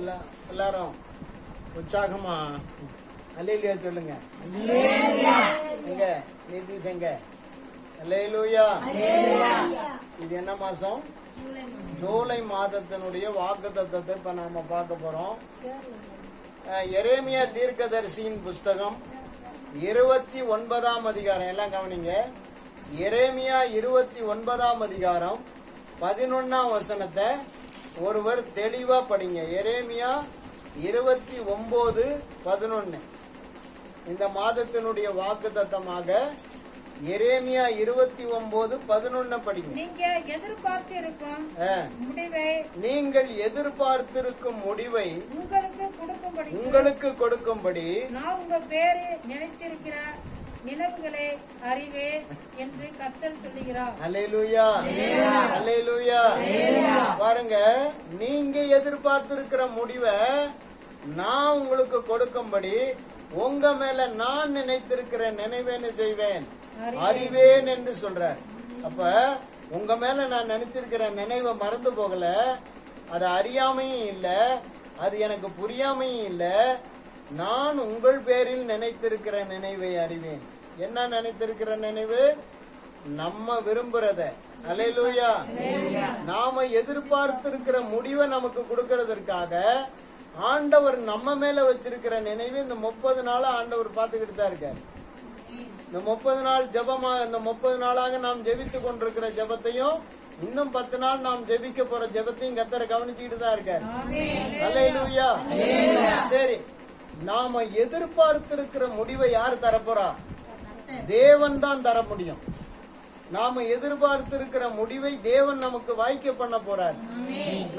எல்லாரும் உற்சாகமா அல்லேலூயா சொல்லுங்க. எங்க நிதிஷ் எங்க? அல்லேலூயா. இது என்ன மாசம்? ஜூலை மாதத்தினுடைய வாக்குத்தத்தத்தை இப்ப நாம பார்க்க போறோம். எரேமியா தீர்க்கதரிசியின் புஸ்தகம் 29ஆம் அதிகாரம். எல்லாம் கவனிங்க. எரேமியா 29ஆம் அதிகாரம் 11ஆம் வசனத்தை ஒருவர் தெளிவா படிங்க. எரேமியா 29:11 இந்த மாதத்தினுடைய வாக்குத்தத்தமாக எரேமியா 29:11 படிங்க. நீங்கள் எதிர்பார்த்திருக்கும் முடிவை உங்களுக்கு கொடுக்கும்படி நான் உங்கள் பேரை நினைத்திருக்கிற நினைவுகளை அறிவே என்று கர்த்தர் சொல்லுகிறார். அல்லேலூயா, அல்லேலூயா. பாருங்க, நீங்க எதிர்பார்த்திருக்கிற முடிவை நான் உங்களுக்கு கொடுக்கும்படி உங்க மேல நான் நினைத்திருக்கிற நினைவேன்னு செய்வேன், அறிவேன் என்று சொல்றார். அப்ப உங்க மேல நான் நினைச்சிருக்கிற நினைவை மறந்து போகல, அது அறியாமையும் இல்ல, அது எனக்கு புரியாமையும் இல்ல. நான் உங்கள் பேரில் நினைத்திருக்கிற நினைவை அறிவேன். என்ன நினைத்திருக்கிற நினைவு? நம்ம விரும்புறத. அல்லேலூயா. நாம எதிர்பார்த்திருக்கிற முடிவை நமக்கு கொடுக்கறதற்காக ஆண்டவர் நம்ம மேல வச்சிருக்கிற நினைவு இந்த 30 நாளா ஆண்டவர் பார்த்துக்கிட்டு தான் இருக்காரு. இந்த 30 நாள் ஜபமா, இந்த 30 நாளாக நாம் ஜெபித்து கொண்டிருக்கிற ஜபத்தையும் இன்னும் 10 நாள் நாம் ஜெபிக்க போற ஜபத்தையும் கர்த்தர் கவனிச்சுக்கிட்டு தான் இருக்காரு. அல்லேலூயா. சரி, நாம எதிர்பார்த்திருக்கிற முடிவை யார் தரப்போறா? தேவன் தான் தர முடியும். நாம எதிர்பார்த்திருக்கிற முடிவை தேவன் நமக்கு வாய்க்க பண்ண போறார்.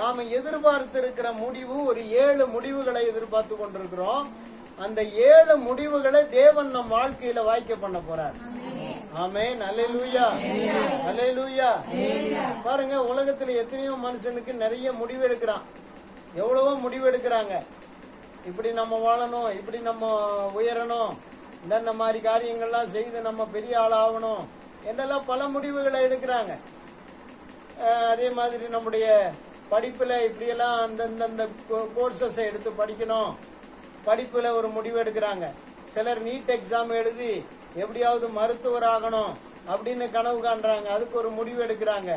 நாம எதிர்பார்த்திருக்கிற முடிவு ஒரு 7 முடிவுகளை எதிர்பார்த்து கொண்டிருக்கிறோம். அந்த 7 முடிவுகளை தேவன் நம் வாழ்க்கையில வாய்க்க பண்ண போறார். ஆமென். அல்லேலூயா, அல்லேலூயா. பாருங்க, உலகத்துல எத்தனையோ மனுஷனுக்கு நிறைய முடிவு எடுக்கிறான், எவ்வளவோ முடிவு எடுக்கிறாங்க. இப்படி நம்ம வாழணும், இப்படி நம்ம உயரணும், இந்த மாதிரி காரியங்கள்லாம் செய்து நம்ம பெரிய ஆள் ஆகணும் என்றெல்லாம் பல முடிவுகளை எடுக்கிறாங்க. அதே மாதிரி நம்முடைய படிப்புல இப்படியெல்லாம் அந்தந்த கோர்சஸை எடுத்து படிக்கணும், படிப்புல ஒரு முடிவு எடுக்கிறாங்க. சிலர் நீட் எக்ஸாம் எழுதி எப்படியாவது மருத்துவர் ஆகணும் அப்படின்னு கனவு காண்றாங்க, அதுக்கு ஒரு முடிவு எடுக்கிறாங்க.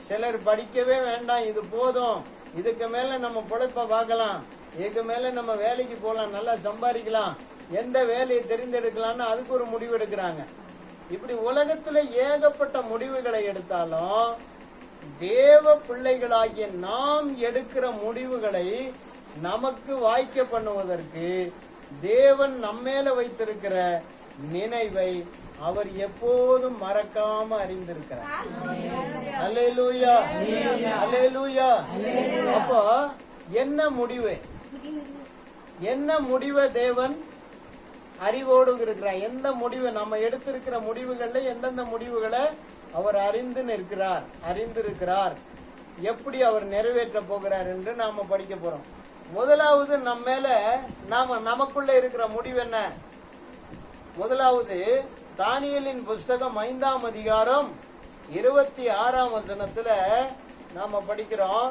சிலர் படிக்கவே வேண்டாம், இது போதும், இதுக்கு மேல நம்ம பொழைப்ப பார்க்கலாம், இதுக்கு மேல நம்ம வேலைக்கு போகலாம், நல்லா சம்பாதிக்கலாம், எந்த வேலையை தெரிந்தெடுக்கலாம்னு அதுக்கு ஒரு முடிவு எடுக்கிறாங்க. இப்படி உலகத்துல ஏகப்பட்ட முடிவுகளை எடுத்தாலும் தேவ பிள்ளைகளாகிய நாம் எடுக்கிற முடிவுகளை நமக்கு வாய்க்க பண்ணுவதற்கு தேவன் நம்மேல வைத்திருக்கிற நினைவை அவர் எப்போதும் மறக்காம அறிந்திருக்கிறார். அல்லேலூயா, அல்லேலூயா. அப்போ என்ன முடிவு? என்ன முடிவை தேவன் அறிவோடு இருக்கிறார்? எந்த முடிவு நம்ம எடுத்திருக்கிற முடிவுகள்ல எந்தெந்த முடிவுகளை அவர் அறிந்திருக்கிறார், எப்படி அவர் நிறைவேற்ற போகிறார் என்று நாம படிக்க போறோம். முதலாவது நம்ம மேல நமக்குள்ள இருக்கிற முடிவு என்ன? முதலாவது தானியேலின் புஸ்தகம் 5ஆம் அதிகாரம் 26ஆம் வசனத்துல நாம படிக்கிறோம்.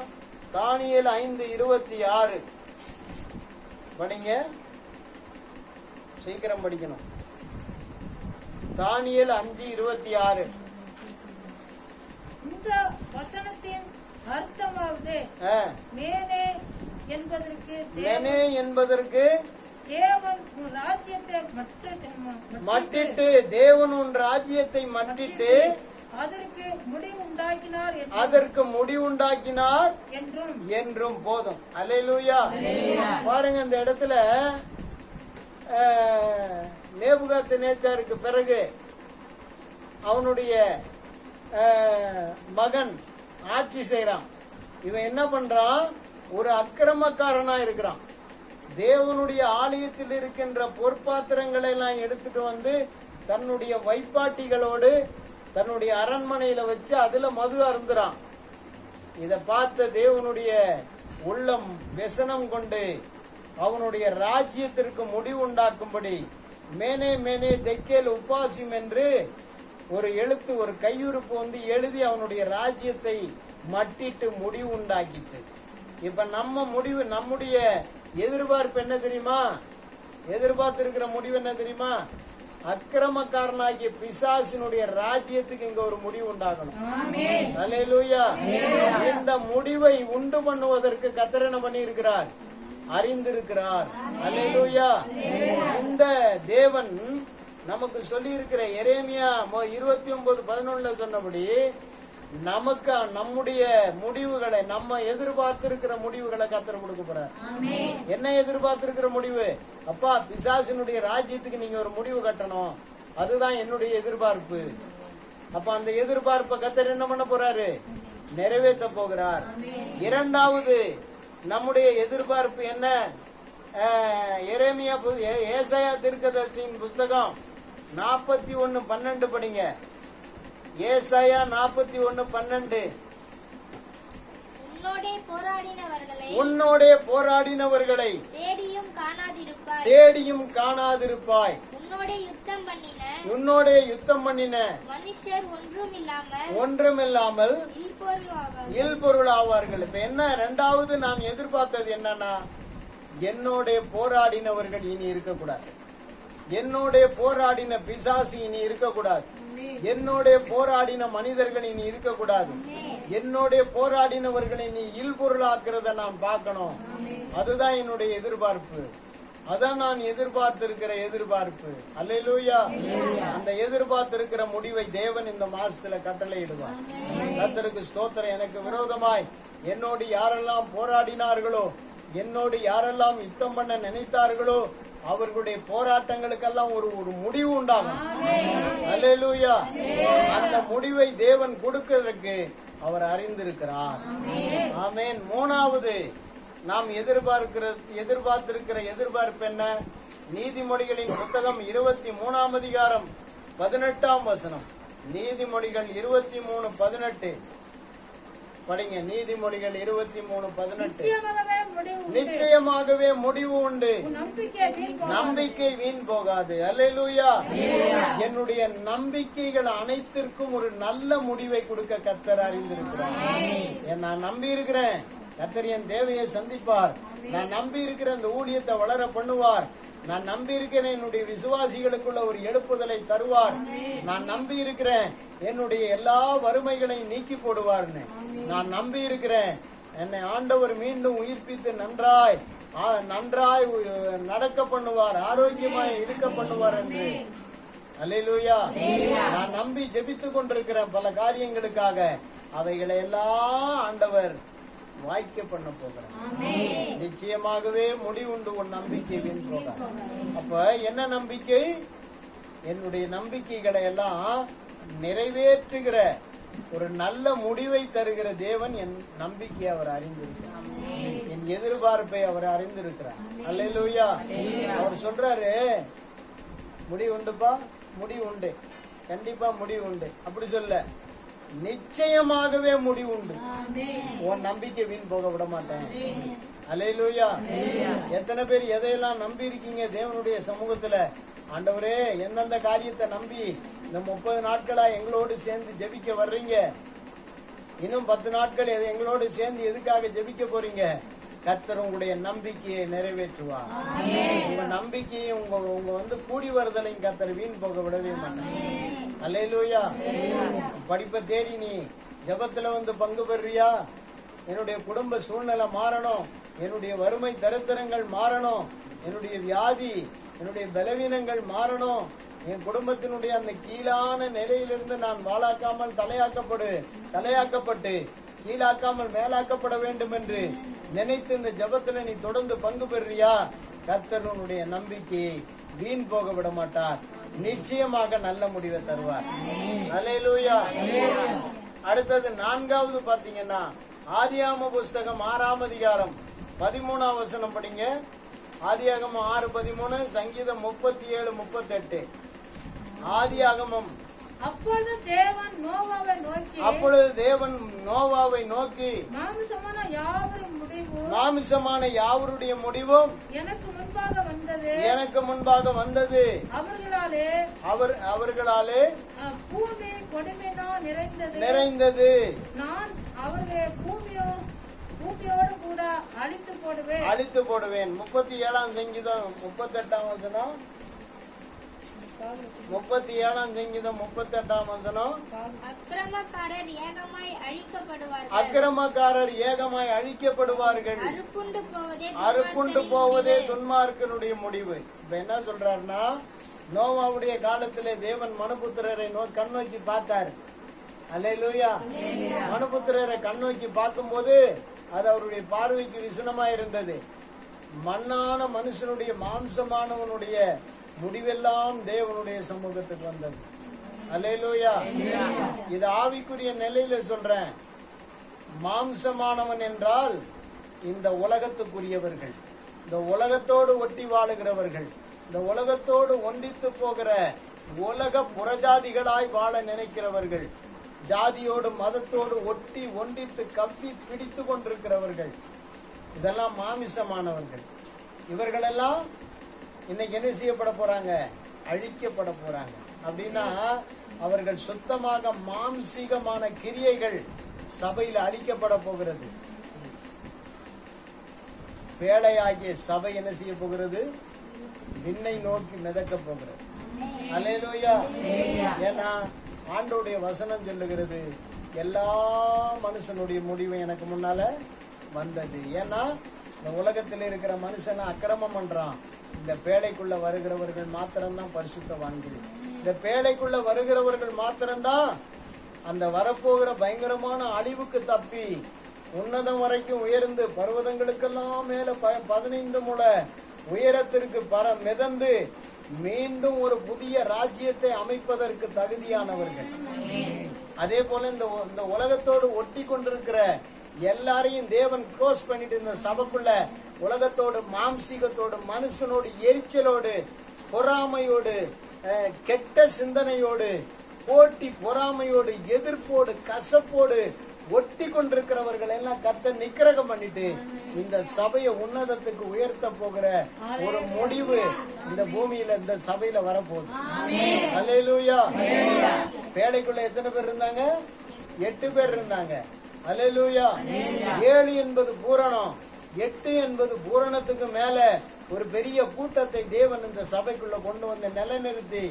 தானியேல் 5:26 படிங்க, சீக்கிரம் படிக்கணும். தானியேல் 5:26. இந்த வசனத்தின் அர்த்தமாவது மேனே என்பதற்கு தேவன் உன் ராஜ்யத்தை மட்டிட்டு, தேவன் உன் ராஜ்யத்தை மட்டிட்டு அதற்கு முடிவுண்டாக்கினார் என்றும் போதும். அல்லேலூயா. பாருங்க, இந்த இடத்துல நேபுகாத்நேச்சாருக்கு பிறகு அவனுடைய மகன் ஆட்சி செய்யறான். இவன் என்ன பண்றான்? ஒரு அக்கிரமக்காரனா இருக்கிறான். தேவனுடைய ஆலயத்தில் இருக்கின்ற பொற்பாத்திரங்களை எல்லாம் எடுத்துட்டு வந்து தன்னுடைய வைப்பாட்டிகளோடு தன்னுடைய அரண்மனையில வச்சு அதுல மது அருந்துறான். இத பார்த்த தேவனுடைய உள்ளம் व्यसனம் கொண்டு அவனுடைய ராஜ்யத்திற்கு முடிவுண்டாக்கும்படி மேனே மேனே தெக்கேல் உபாசிம் என்று ஒரு எழுத்து, ஒரு கையுறுப்பு வந்து எழுதி அவனுடைய ராஜ்யத்தை மட்டிட்டு முடிவுண்டாக்கிட்டு. இப்ப நம்ம முடிவு, நம்முடைய எதிர்பார்ப்பு என்ன தெரியுமா? எதிர்பார்த்திருக்கிற முடிவு என்ன தெரியுமா? அக்கிரமக்காரனாகிய பிசாசினுடைய ராஜ்யத்துக்கு இங்க ஒரு முடிவு உண்டாகணும். அல்லேலூயா. இந்த முடிவை உண்டு பண்ணுவதற்கு கர்த்தர் என்ன பண்ணி இருக்கிறார்? அறிந்திருக்கிறார். அல்லேலூயா. இந்த தேவன் நமக்கு சொல்லி இருக்கிற எரேமியா 29:11 சொன்னபடி நமக்கு நம்முடைய முடிவுகளை, நம்ம எதிர்பார்த்திருக்கிற முடிவுகளை கர்த்தர் கொடுக்க போறார். என்ன எதிர்பார்த்திருக்கிற முடிவு? அப்பா, பிசாசினுடைய ராஜ்யத்துக்கு நீங்க ஒரு முடிவு கட்டணும், அதுதான் என்னுடைய எதிர்பார்ப்பு. அப்ப அந்த எதிர்பார்ப்பை கர்த்தர் என்ன பண்ண போறாரு? நிறைவேற்ற போகிறார். இரண்டாவது நம்முடைய எதிர்பார்ப்பு என்ன? எரேமியா ஏசாயா தீர்க்கதரிசியின் புஸ்தகம் 41:12 படிங்க. ஏசாயா 41:12. உன்னோடே போராடினவர்களை தேடியும் காணாதிருப்பாய். உன்னோடே யுத்தம் பண்ணின மனுஷர் ஒன்றுமில்லாமல் இல்பொருளாவார்கள். இப்ப என்ன? இரண்டாவது நான் எதிர்பார்த்தது என்னன்னா, என்னோட போராடினவர்கள் இனி இருக்கக்கூடாது, என்னோட போராடின பிசாசு இனி இருக்கக்கூடாது, என்னோட போராடின மனிதர்கள் இனி இருக்கக்கூடாது, என்னோட போராடினவர்களை நீ இல்பொருளாக்குறத நான் பார்க்கணும். அதுதான் என்னுடைய எதிர்பார்ப்பு, அதான் நான் எதிர்பார்த்திருக்கிற எதிர்பார்ப்பு. அல்லேலூயா. அந்த எதிர்பார்த்திருக்கிற முடிவை தேவன் இந்த மாசத்துல கட்டளையிடுவார். கர்த்தருக்கு ஸ்தோத்திரம். எனக்கு விரோதமாய் என்னோடு யாரெல்லாம் போராடினார்களோ, என்னோடு யாரெல்லாம் யுத்தம் பண்ண நினைத்தார்களோ, அவர்களுடைய போராட்டங்களுக்கெல்லாம் ஒரு முடிவு உண்டாகும். அல்லேலூயா. அந்த முடிவை தேவன் கொடுக்கிறதுக்கு அவர் அறிந்திருக்கிறார். ஆமென். மூணாவது நாம் எதிர்பார்த்திருக்கிற எதிர்பார்ப்பு என்ன? நீதிமொழிகளின் புத்தகம் 23ஆம் அதிகாரம் 18ஆம் வசனம். நீதிமொழிகள் 23:18 படிங்க. நீதிமொழிகள் 23:18. நிச்சயமாகவே முடிவு உண்டு, நம்பிக்கை வீண் போகாது. அல்லேலூயா. என்னுடைய நம்பிக்கைகள் அனைத்திற்கும் ஒரு நல்ல முடிவை கொடுக்க கர்த்தர் அறிந்திருக்கிறார். நான் நம்பி இருக்கிறேன், கர்த்தர் என் தேவையை சந்திப்பார். நான் நம்பி இருக்கிற இந்த ஊழியத்தை வளர பண்ணுவார். நான் நம்பி இருக்கிறேன் என்னுடைய விசுவாசிகளுக்குள்ள ஒரு எழுப்புதலை தருவார். நான் நம்பி இருக்கிறேன் என்னுடைய எல்லா வறுமைகளையும் நீக்கி போடுவார்னு நான் நம்பி இருக்கிறேன். என்னை ஆண்டவர் மீண்டும் உயிர்ப்பித்து நன்றாய் நடக்க பண்ணுவார், ஆரோக்கியமாய் இருக்க பண்ணுவார் என்று. அல்லேலூயா. நான் நம்பி ஜெபித்துக் கொண்டிருக்கிறேன் பல காரியங்களுக்காக. அவைகளை எல்லாம் ஆண்டவர் வாய்க்க பண்ண போகிறார். நிச்சயமாகவே முடிவுண்டு உன் நம்பிக்கை வீண் போக. அப்ப என்ன நம்பிக்கை? என்னுடைய நம்பிக்கைகளை எல்லாம் நிறைவேற்றுகிற ஒரு நல்ல முடிவை தருகிற தேவன் என் நம்பிக்கை அவர் அறிந்திருக்கிறார். என் எதிர்பார்ப்பை அவர் அறிந்திருக்கிறார். அல்லேலூயா. அவர் சொல்றாரு, முடிவு உண்டுப்பா, முடிவு உண்டு, கண்டிப்பா முடிவு உண்டு. அப்படி சொல்ல, நிச்சயமாகவே முடிவு உண்டு. உன் நம்பிக்கை வீண் போக விட மாட்டேன். அல்லேலூயா. எத்தனை பேர் எதையெல்லாம் நம்பி இருக்கீங்க தேவனுடைய சமூகத்துல? ஆண்டவரே, எந்தெந்த காரியத்தை நம்பி இந்த 30 நாட்களா எங்களோடு சேர்ந்து ஜெபிக்க வர்றீங்க? இன்னும் 10 நாட்கள் எங்களோடு சேர்ந்து எதுக்காக ஜெபிக்க போறீங்க? கர்த்தர் உங்களுடைய நம்பிக்கையை நிறைவேற்றுவார். உங்க நம்பிக்கையை உங்க கூடி வருதலையும் கர்த்தர் வீண் போக விடவே மாட்டாங்க. அல்லேலூயா. படிப்பை தேடி நீ ஜெபத்துல பங்கு பெறியா? என்னுடைய குடும்ப சூழ்நிலை மாறணும், என்னுடைய வறுமை தரித்திரங்கள் மாறணும், என்னுடைய வியாதி, என்னுடைய பலவீனங்கள் மாறணும், என் குடும்பத்தினுடைய அந்த கீழான நிலையிலிருந்து நான் வாழாக்காமல் தலையாக்கப்பட்டு கீழாக்காமல் மேலாக்கப்பட வேண்டும் என்று நினைத்து இந்த ஜபத்துல நீ தொடர்ந்து பங்கு பெறியா? கர்த்தர் உன்னுடைய நம்பிக்கையை வீண் போக விட மாட்டார். நிச்சயமாக நல்ல முடிவை தருவார். அல்லேலூயா. அடுத்தது 4வது பாத்தீங்கன்னா, ஆதியாகம புஸ்தகம் 6ஆம் அதிகாரம் 13ஆம் வசனம் படிங்க. ஆதியாகமம் 6:13, சங்கீதம் 37:38. ஆதியாகமம். அப்பொழுது தேவன் நோவாவை நோக்கி மாமிசமான யாவருடைய முடிவும் எனக்கு முன்பாக வந்தது. அவர்களாலே பூமி கொடுமையினால் நிறைந்தது. நான் பூமியோடு கூட அழித்து போடுவேன். அழித்து போடுவேன். 37ஆம் சங்கீதம் 38ஆம் வசனம். 37ஆம் சங்கீதம் 38ஆம் வசனம். அக்கிரமக்காரர் ஏகமாய் அழிக்கப்படுவார்கள். அக்கிரமக்காரர் ஏகமாய் அழிக்கப்படுவார்கள். அறுப்புண்டு போவதே துன்மார்க்கனுடைய முடிவு. இப்ப என்ன சொல்றாருன்னா, நோவாவுடைய காலத்திலே தேவன் மனுபுத்திரரை கண்ணோக்கி பார்த்தார். அல்லேலூயா. மனுபுத்திரரை கண்ணோக்கி பார்க்கும்போது அது அவருடைய பார்வைக்கு விசனமா இருந்தது. மண்ணான மனுஷனுடைய மாம்சமானவனுடைய முடிவெல்லாம் தேவனுடைய சமூகத்துக்கு வந்தது. அல்லேலூயா. இது ஆவிக்குரிய நிலையில சொல்றேன். மாம்சமானவன் என்றால் இந்த உலகத்துக்குரியவர்கள், இந்த உலகத்தோடு ஒட்டி வாழுகிறவர்கள், இந்த உலகத்தோடு ஒன்றித்து போகிற உலக புறஜாதிகளாய் வாழ நினைக்கிறவர்கள், ஜாதியோடு மதத்தோடு ஒட்டி ஒன்றித்து கப்பி பிடித்து கொண்டிருக்கிறவர்கள், இதெல்லாம் மாமிசமானவர்கள். இவர்களெல்லாம் இன்னைக்கு என்ன செய்யப்பட போறாங்க? அழிக்கப்பட போறாங்க. அப்படின்னா அவர்கள் சுத்தமாக மாம்சீகமான கிரியைகள் சபையில் அழிக்கப்பட போகிறது. பேழையாகிய சபை என்ன செய்ய போகிறது? விண்ணை நோக்கி மிதக்க போகிறது. அல்லேலூயா. ஏன்னா ஆண்டோடைய வசனம் சொல்லுகிறது, எல்லா மனுஷனுடைய முடிவு எனக்கு முன்னால வந்தது. ஏன்னா இந்த உலகத்தில் இருக்கிற மனுஷனை அக்கிரமம் பண்றான். இந்த பேழைக்குள்ள வருகிறவர்கள் மாத்திரம்தான் பரிசுத்தவான்கள். இந்த பேழைக்குள்ள வருகிறவர்கள் மாத்திரம்தான் அந்த வரப்போகிற பயங்கரமான அழிவுக்கு தப்பி உன்னதம் வரைக்கும் உயர்ந்து பர்வதங்களுக்கெல்லாம் மேல 15 முழ உயரத்திற்கு மிதந்து மீண்டும் ஒரு புதிய ராஜ்யத்தை அமைப்பதற்கு தகுதியானவர்கள். அதே போல இந்த உலகத்தோடு ஒட்டி கொண்டிருக்கிற எல்லாரையும் தேவன் க்ளோஸ் பண்ணிட்டு இந்த சபைக்குள்ள உலகத்தோடு மாம்சீகத்தோடு மனுஷனோடு எரிச்சலோடு பொறாமையோடு கெட்ட சிந்தனையோடு போட்டி பொறாமையோடு எதிர்ப்போடு கசப்போடு ஒட்டி கொண்டிருக்கிறவர்கள் எல்லாம் கர்த்தர் நிக்கிரகம் பண்ணிட்டு இந்த சபையை உன்னதத்துக்கு உயர்த்த போகிற ஒரு முடிவு இந்த பூமியில இந்த சபையில வரப்போகுது. அல்லேலூயா. பேழைக்குள்ள எத்தனை பேர் இருந்தாங்க? 8 பேர் இருந்தாங்க. அல்லேலூயா. 7 என்பது பூரணம், 8 என்பது பூரணத்துக்கு மேல ஒரு பெரிய கூட்டத்தை தேவன் இந்த சபைக்குள்ள கொண்டு வந்து நிலைநிறுத்தி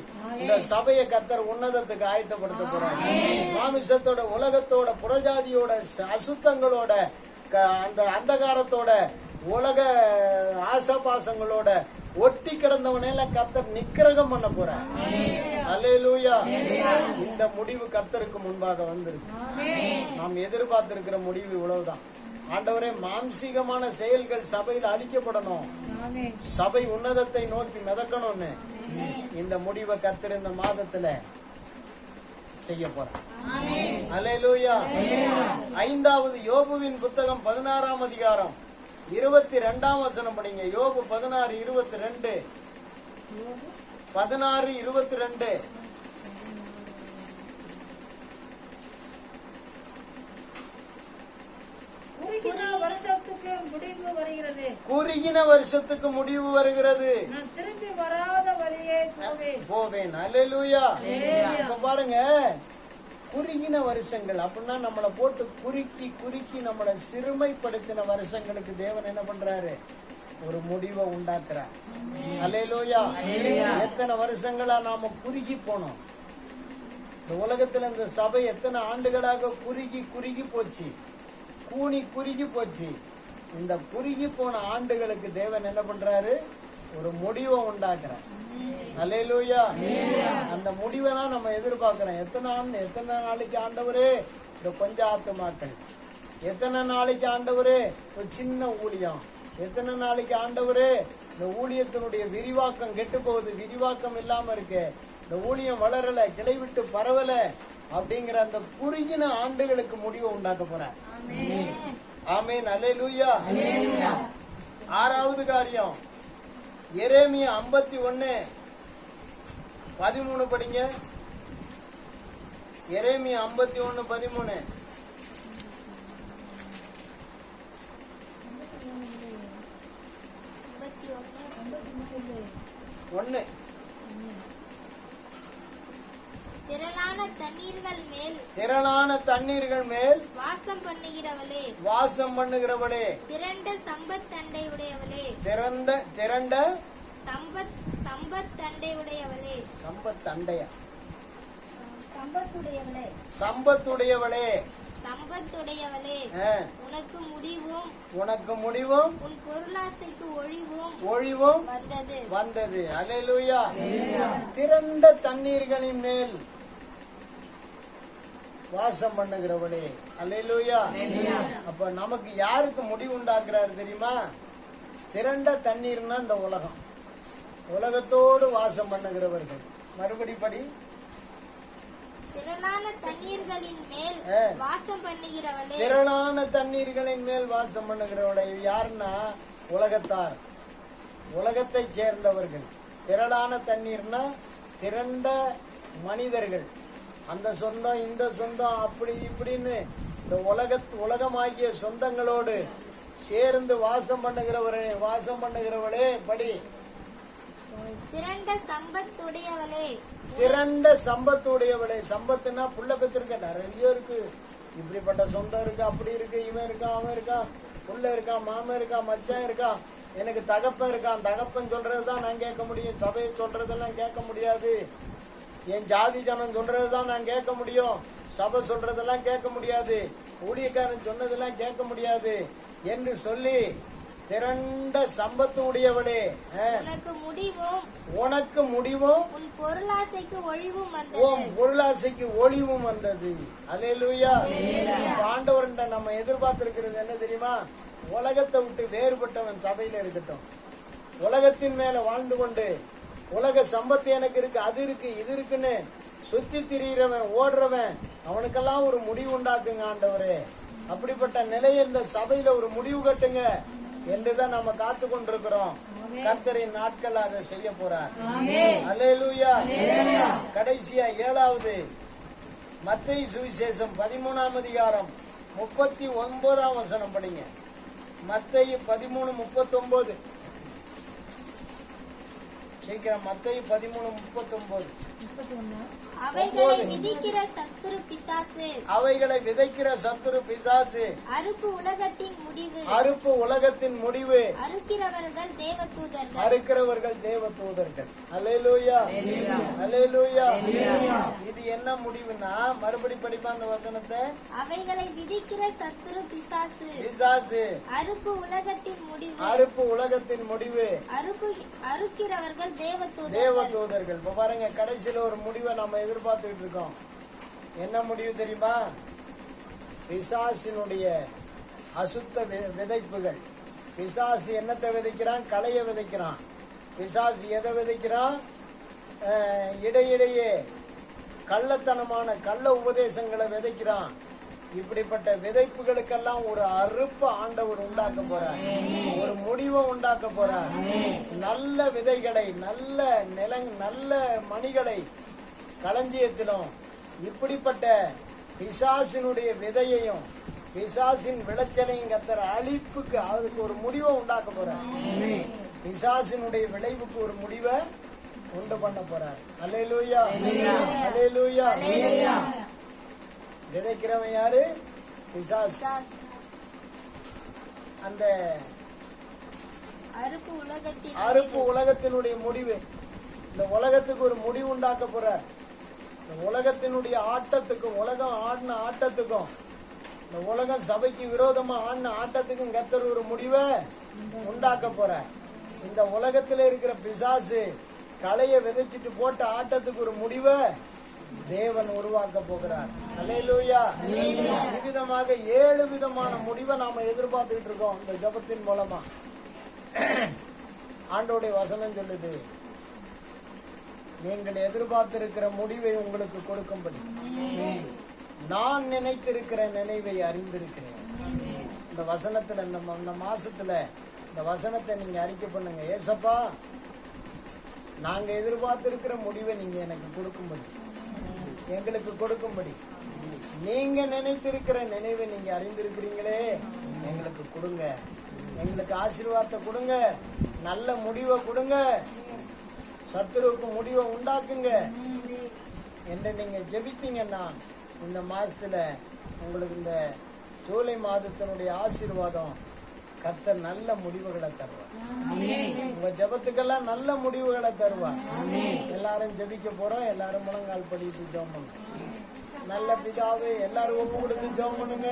இந்த சபையை கர்த்தர் உன்னதத்துக்கு ஆயத்தப்படுத்த போறாங்க. மாமிசத்தோட உலகத்தோட புறஜாதியோட அசுத்தங்களோட அந்த அந்தகாரத்தோட உலக ஆசபாசங்களோட ஒட்டி கிடந்தவனையெல்லாம் கர்த்தர் நிக்கிரகம் பண்ண போறார். அல்லேலூயா. இந்த முடிவு கர்த்தருக்கு முன்பாக வந்திருக்கு. நாம் எதிர்பார்த்திருக்கிற முடிவு இவ்வளவுதான். ஆண்டவரே, மாம்சீகமான செயல்கள் சபையில் அழிக்கப்படணும், சபை உன்னதத்தை நோக்கி மிதக்கணும்னு இந்த முடிவை கர்த்தர் இந்த மாதத்துல செய்ய போறார். அல்லேலூயா. 5வது யோபுவின் புத்தகம் 16ஆம் அதிகாரம் 22ஆம் வசனம் படிங்க. யோபு 16:22. 16:22. குறுகின வருஷத்துக்கு முடிவு வருகிறது. நான் திரும்பி வராத வழியே போவேன். அல்லேலூயா. இப்ப பாருங்க, குறுகின வருஷங்கள் அப்படின்னா நம்மளை போட்டு குறுக்கி குறுக்கி நம்மளை சிறுமைப்படுத்தின வருஷங்களுக்கு தேவன் என்ன பண்றாரு? ஒரு முடிவை உண்டாக்குறார். அல்லேலூயா. எத்தனை வருஷங்களா நாம குறுகி போனோம். இந்த உலகத்துல இந்த சபை எத்தனை ஆண்டுகளாக குறுகி குறுகி போச்சு, கூனி குறுகி போச்சு. இந்த குறுகி போன ஆண்டுகளுக்கு தேவன் என்ன பண்றாரு? ஒரு முடிவை உண்டாக்குறார். அல்லேலூயா. அந்த முடிவை தான் நம்ம எதிர்பார்க்கிறோம். எத்தனை நாளைக்கு ஆண்டவரே இந்த கொஞ்ச ஆத்துமாக்கள், எத்தனை நாளைக்கு ஆண்டவரே ஒரு சின்ன ஊழியம், எத்தனை நாளைக்கு ஆண்டவரே இந்த ஊழியத்தினுடைய விரிவாக்கம் கெட்டு போகுது, விரிவாக்கம் இல்லாம இருக்கு, இந்த ஊழியம் வளரல, கிளை விட்டு பரவல அப்படிங்கிற அந்த குறுகின ஆண்டுகளுக்கு முடிவை உண்டாக்க போறார். ஆமென். அல்லேலூயா. 6வது காரியம் எரேமியா 51:13 படிங்க. எரேமியா 51:13. திரளான தண்ணீர்கள் தண்ணீர்கள் மேல் வாசம் பண்ணுகிறவளே, வாசம் பண்ணுகிறவளே, திரண்ட சம்பத்தண்டை உடையவளே, திரண்ட சம்பத்தண்டை உடையவளே, சம்பத்தண்டையா சம்பத்துடையவளே, சம்பத்துடையவளே, சம்பத்துடையவளே, உனக்கு முடிவும் உன் பொருளாசைக்கு ஒழிவும் வந்தது. அல்லேலூயா. திரண்ட தண்ணீர்களின் மேல் வாசம் பண்ணுகிறவளே. அல்லேலூயா. அப்ப நமக்கு யாருக்கு முடிவு உண்டாக்குறாரு தெரியுமா? திரண்ட தண்ணீர்னா இந்த உலகம், உலகத்தோடு வாசம் பண்ணுகிறவர்கள். மறுபடிப்படி திரளான தண்ணீர்களின் மேல் வாசம் பண்ணுகிறவளே, திரளான தண்ணீர்களின் மேல் வாசம் பண்ணுகிறவளே. யாருன்னா உலகத்தார், உலகத்தை சேர்ந்தவர்கள். திரளான தண்ணீர்னா திரண்ட மனிதர்கள். அந்த சொந்தம் இந்த சொந்தம் அப்படி இப்படின்னு இந்த உலகமாகிய சொந்தங்களோடு சேர்ந்து வாசம் பண்ணுகிறவளே. படி திரண்ட சம்பத்துடையவளே, திரண்ட சம்பத்துடையவளே. சம்பத்துனா புள்ள பெற்றிருக்க நிறைய இருக்கு. இப்படிப்பட்ட சொந்தம் இருக்கு, அப்படி இருக்கு, இவன் இருக்கான், அவன் இருக்கான், புள்ள இருக்கான், மாமன் இருக்கான், மச்சான் இருக்கான், எனக்கு தகப்பன் இருக்கான். தகப்பன் சொல்றதுதான் நான் கேட்க முடியும், சபையை சொல்றதெல்லாம் கேட்க முடியாது. என் ஜாதி ஜனம் சொல்றதுதான் நான் கேட்க முடியும், சபை சொல்றதெல்லாம் கேட்க முடியாது, ஊழியக்காரன் சொன்னதெல்லாம் கேட்க முடியாது என்று சொல்லி திரண்ட சம்பத்து உடையவளே, உனக்கு முடிவும் உன் பொருளாசைக்கு ஒழிவும் வந்தது. அல்லேலூயா. ஆண்டவர்கிட்ட நம்ம எதிர்பார்த்திருக்கிறது என்ன தெரியுமா? உலகத்தை விட்டு வேறுபட்டவன் சபையில இருக்கட்டும். உலகத்தின் மேல வாழ்ந்து கொண்டு உலக சம்பத்து எனக்கு இருக்கு, அது இருக்கு, இது இருக்குன்னு சுத்தி திரிகிறவன், ஓடுறவன், அவனுக்கெல்லாம் ஒரு முடிவு உண்டாக்குங்க ஆண்டவரே. அப்படிப்பட்ட நிலையை இந்த சபையில ஒரு முடிவு கட்டுங்க என்றுதான் நம்ம காத்து கொண்டிருக்கிறோம். கர்த்தரின் நாட்கள் அதை செய்ய போறார். அல்லேலூயா. கடைசியா 7வது மத்தேயு சுவிசேஷம் 13ஆம் அதிகாரம் 39ஆம் வசனம் படிங்க. மத்தேயு 13:39. சீக்கிரம். மத்தேயு 13:39. அவைகளை விதைக்கிற சத்துரு பிசாசு, அறுப்பு உலகத்தின் முடிவு, அறுக்கிறவர்கள் தேவதூதர்கள். அல்லேலூயா. அல்லேலூயா. இது என்ன முடிவுனா, மறுபடி படிப்பா அந்த வசனத்தை. அவைகளை விதைக்கிற சத்துரு பிசாசு, அறுப்பு உலகத்தின் முடிவு, அறுக்கிறவர்கள் தேவதூதர்கள். இப்ப பாருங்க, கடைசியில ஒரு முடிவை நம்ம எதிர்பார்த்துட்டு இருக்கோம். என்ன முடிவு தெரியுமா? பிசாசினுடைய அசுத்த விதைப்புகள். பிசாசு என்னத்தை விதைக்கிறான்? களைய விதைக்கிறான். பிசாசு எதை விதைக்கிறான்? இடையிடையே கள்ளத்தனமான கள்ள உபதேசங்களை விதைக்கிறான். இப்படிப்பட்ட விதைப்புகளுக்கெல்லாம் ஒரு அறுப்பு ஆண்டவர் உண்டாக்க போறார், ஒரு முடிவை உண்டாக்க போறார். நல்ல விதைகளை, நல்ல மணிகளை களஞ்சியத்திலும் இப்படிப்பட்ட பிசாசினுடைய விதையையும் பிசாசின் விளைச்சலையும் கர்த்தர் அழிப்புக்கு, அதுக்கு ஒரு முடிவை உண்டாக்க போறார். பிசாசினுடைய விளைவுக்கு ஒரு முடிவை உண்டு பண்ண போறார். அல்லேலூயா. அல்லேலூயா. விதைக்கிறவன் யாரு? பிசாசு. அந்த அறுப்பு உலகத்தினுடைய முடிவு. இந்த உலகத்துக்கு ஒரு முடிவு உண்டாக்க போறார். இந்த உலகத்தினுடைய ஆட்டத்துக்கும், உலகம் ஆடின ஆட்டத்துக்கும், இந்த உலகம் சபைக்கு விரோதமா ஆடின ஆட்டத்துக்கும் கர்த்தர் ஒரு முடிவை உண்டாக்க போறார். இந்த உலகத்துல இருக்கிற பிசாசு களைய விதைச்சிட்டு போட்ட ஆட்டத்துக்கு ஒரு முடிவை தேவன் உருவாக்க போகிறார். அல்லேலூயா. இவ்விதமாக 7 விதமான முடிவை நாம எதிர்பார்த்துக்கிட்டு இருக்கோம் இந்த ஜெபத்தின் மூலமா. ஆண்டவருடைய வசனம் சொல்லுது, நீங்கள் எதிர்பார்த்திருக்கிற முடிவை உங்களுக்கு கொடுக்கும்படி நான் நினைத்திருக்கிற நினைவை அறிந்திருக்கிறேன். இந்த வசனத்துல, இந்த மாசத்துல இந்த வசனத்தை நீங்க அறிக்கை பண்ணுங்க. ஏசப்பா, நாங்க எதிர்பார்த்திருக்கிற முடிவை நீங்க எனக்கு கொடுக்கும்படி, எங்களுக்கு கொடுக்கும்படி, நீங்க நினைத்திருக்கிற நினைவை நீங்க அறிந்திருக்கிறீங்களே, எங்களுக்கு கொடுங்க. எங்களுக்கு ஆசீர்வாதத்தை கொடுங்க, நல்ல முடிவை கொடுங்க, சத்துருவுக்கு முடிவை உண்டாக்குங்க என்று நீங்க ஜெபித்தீங்கன்னா இந்த மாசத்துல உங்களுக்கு இந்த ஜூலை மாதத்தினுடைய ஆசீர்வாதம், கர்த்தர் நல்ல முடிவுகளை தருவார். உங்க ஜெபத்துக்கெல்லாம் நல்ல முடிவுகளை தருவார். எல்லாரும் ஜெபிக்க போறோம். எல்லாரும் முழங்கால் படிட்டு ஜெபம் பண்ணுங்க. நல்ல பிதாவே, எல்லாரும் ஒப்பு கொடுத்து ஜெபம் பண்ணுங்க.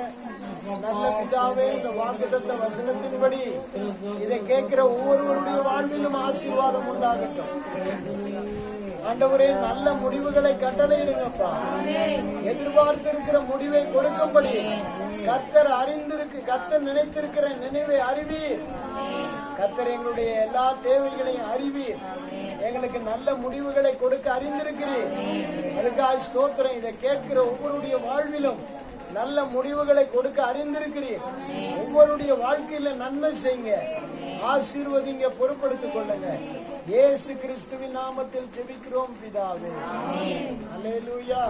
நல்ல பிதாவே, இந்த வாக்குத்தத்த வசனத்தின்படி இதை கேட்கிற ஒவ்வொருவருடைய வாழ்விலும் ஆசீர்வாதம் உண்டாகட்டும். ஆண்டவரே, நல்ல முடிவுகளை கட்டளையிடுங்கப்பா. எதிர்பார்த்திருக்கிற முடிவை கொடுக்கும்படி கர்த்தர் கர்த்தர் நினைத்திருக்கிற நினைவை அறிவீர். கர்த்தர் எங்களுடைய எல்லா தேவைகளையும் அறிவீர். எங்களுக்கு நல்ல முடிவுகளை கொடுக்க அறிந்திருக்கிறீர். அதுக்காக ஸ்தோத்திரம். இதை கேட்கிற ஒவ்வொருடைய வாழ்விலும் நல்ல முடிவுகளை கொடுக்க அறிந்திருக்கிறீர். ஒவ்வொருடைய வாழ்க்கையில நன்மை செய்யுங்க, ஆசீர்வதிங்க, பொறுப்படுத்திக் கொள்ளுங்க. இயேசு கிறிஸ்துவின் நாமத்தில் ஜெபிக்கிறோம் பிதாவே. அல்லேலூயா.